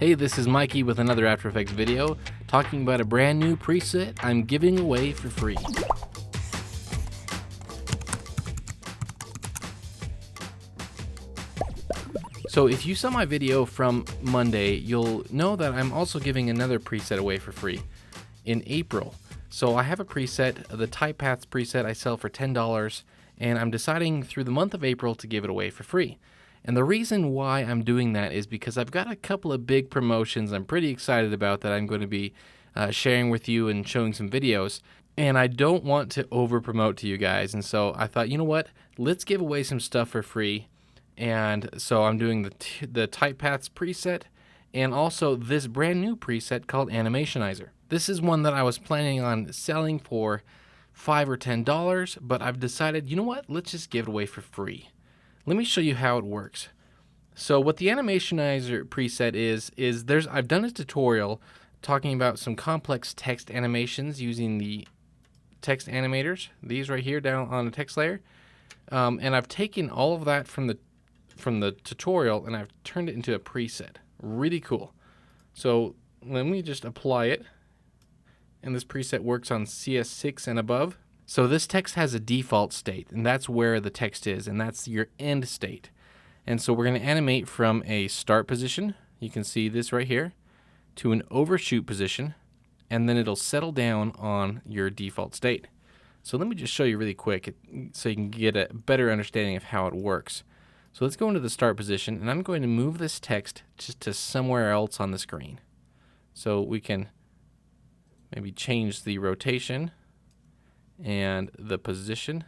Hey, this is Mikey with another After Effects video, talking about a brand new preset I'm giving away for free. So if you saw my video from Monday, you'll know that I'm also giving another preset away for free in April. So I have a preset, the Type Paths preset I sell for $10, and I'm deciding through the month of April to give it away for free. And the reason why I'm doing that is because I've got a couple of big promotions I'm pretty excited about that I'm going to be sharing with you and showing some videos. And I don't want to over promote to you guys. And so I thought, you know what, let's give away some stuff for free. And so I'm doing the Type Paths preset and also this brand new preset called Animationizer. This is one that I was planning on selling for $5 or $10, but I've decided, you know what, let's just give it away for free. Let me show you how it works. So what the Animationizer preset is I've done a tutorial talking about some complex text animations using the text animators, these right here down on the text layer. And I've taken all of that from the tutorial and I've turned it into a preset. Really cool. So let me just apply it. And this preset works on CS6 and above. So this text has a default state, and that's where the text is, and that's your end state. And so we're going to animate from a start position, you can see this right here, to an overshoot position, and then it'll settle down on your default state. So let me just show you really quick so you can get a better understanding of how it works. So let's go into the start position, and I'm going to move this text just to somewhere else on the screen. So we can maybe change the rotation and the position,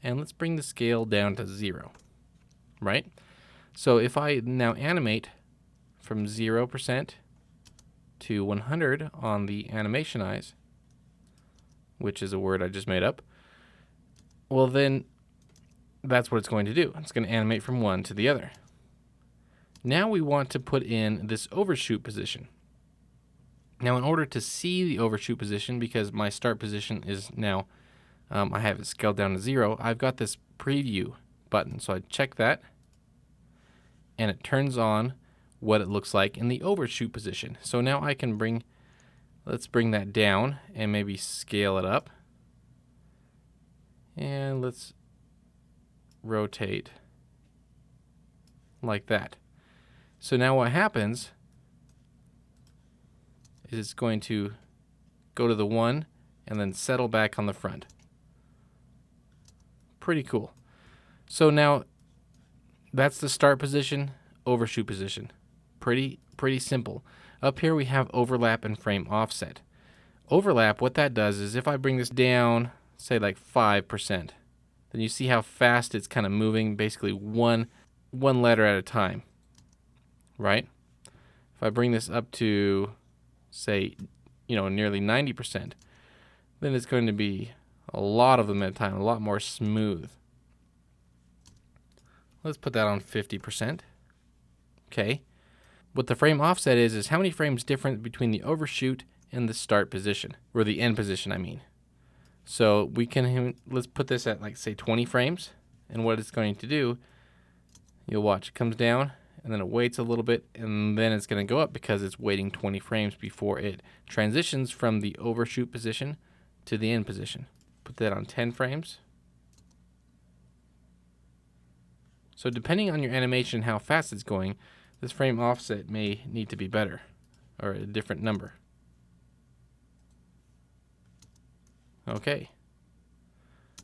and let's bring the scale down to 0, right? So if I now animate from 0% to 100 on the Animationize, which is a word I just made up, well then that's what it's going to do. It's going to animate from one to the other. Now we want to put in this overshoot position. Now in order to see the overshoot position, because my start position is now, I have it scaled down to 0, I've got this preview button. So I check that, and it turns on what it looks like in the overshoot position. So now I can let's bring that down and maybe scale it up. And let's rotate like that. So now what happens is it's going to go to the 1 and then settle back on the front. Pretty cool. So now that's the start position, overshoot position. Pretty simple. Up here we have overlap and frame offset. Overlap, what that does is if I bring this down, say like 5%, then you see how fast it's kind of moving, basically one letter at a time, right? If I bring this up to, say, nearly 90%, then it's going to be a lot of them at a time, a lot more smooth. Let's put that on 50%. Okay. What the frame offset is how many frames different between the overshoot and the start position, or the end position, I mean. So let's put this at like say 20 frames, and what it's going to do, you'll watch, it comes down and then it waits a little bit, and then it's going to go up because it's waiting 20 frames before it transitions from the overshoot position to the end position. Put that on 10 frames. So depending on your animation, how fast it's going, this frame offset may need to be better, or a different number. Okay.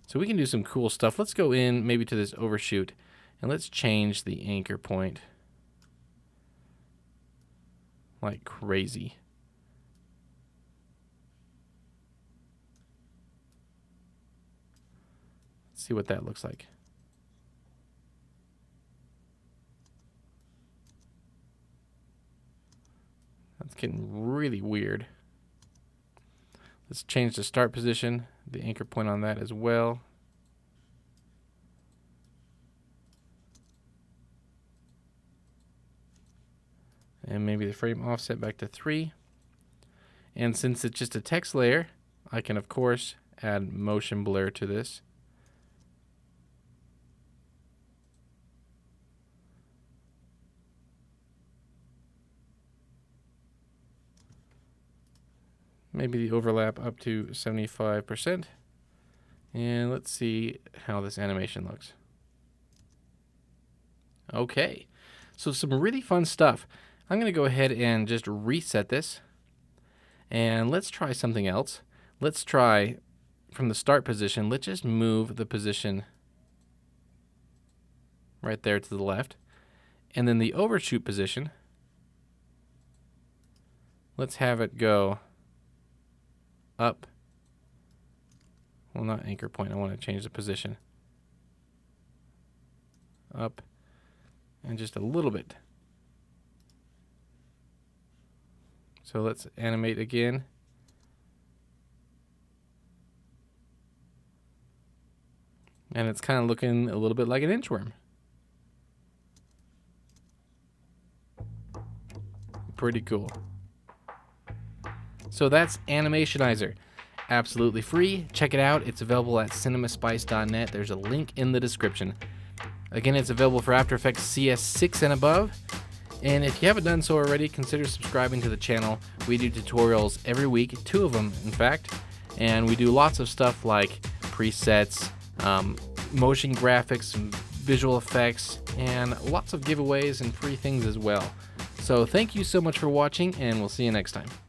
So we can do some cool stuff. Let's go in maybe to this overshoot, and let's change the anchor point like crazy. Let's see what that looks like. That's getting really weird. Let's change the start position, the anchor point on that as well. And maybe the frame offset back to 3. And since it's just a text layer, I can of course add motion blur to this. maybe the overlap up to 75%. And let's see how this animation looks. Okay, so some really fun stuff. I'm going to go ahead and just reset this. And let's try something else. Let's try from the start position. Let's just move the position right there to the left. And then the overshoot position, let's have it go up. Well, not anchor point. I want to change the position. Up and just a little bit. So let's animate again. And it's kind of looking a little bit like an inchworm. Pretty cool. So that's Animationizer. Absolutely free. Check it out. It's available at cinemaspice.net. There's a link in the description. Again, it's available for After Effects CS6 and above. And if you haven't done so already, consider subscribing to the channel. We do tutorials every week, 2 of them in fact. And we do lots of stuff like presets, motion graphics, visual effects, and lots of giveaways and free things as well. So thank you so much for watching, and we'll see you next time.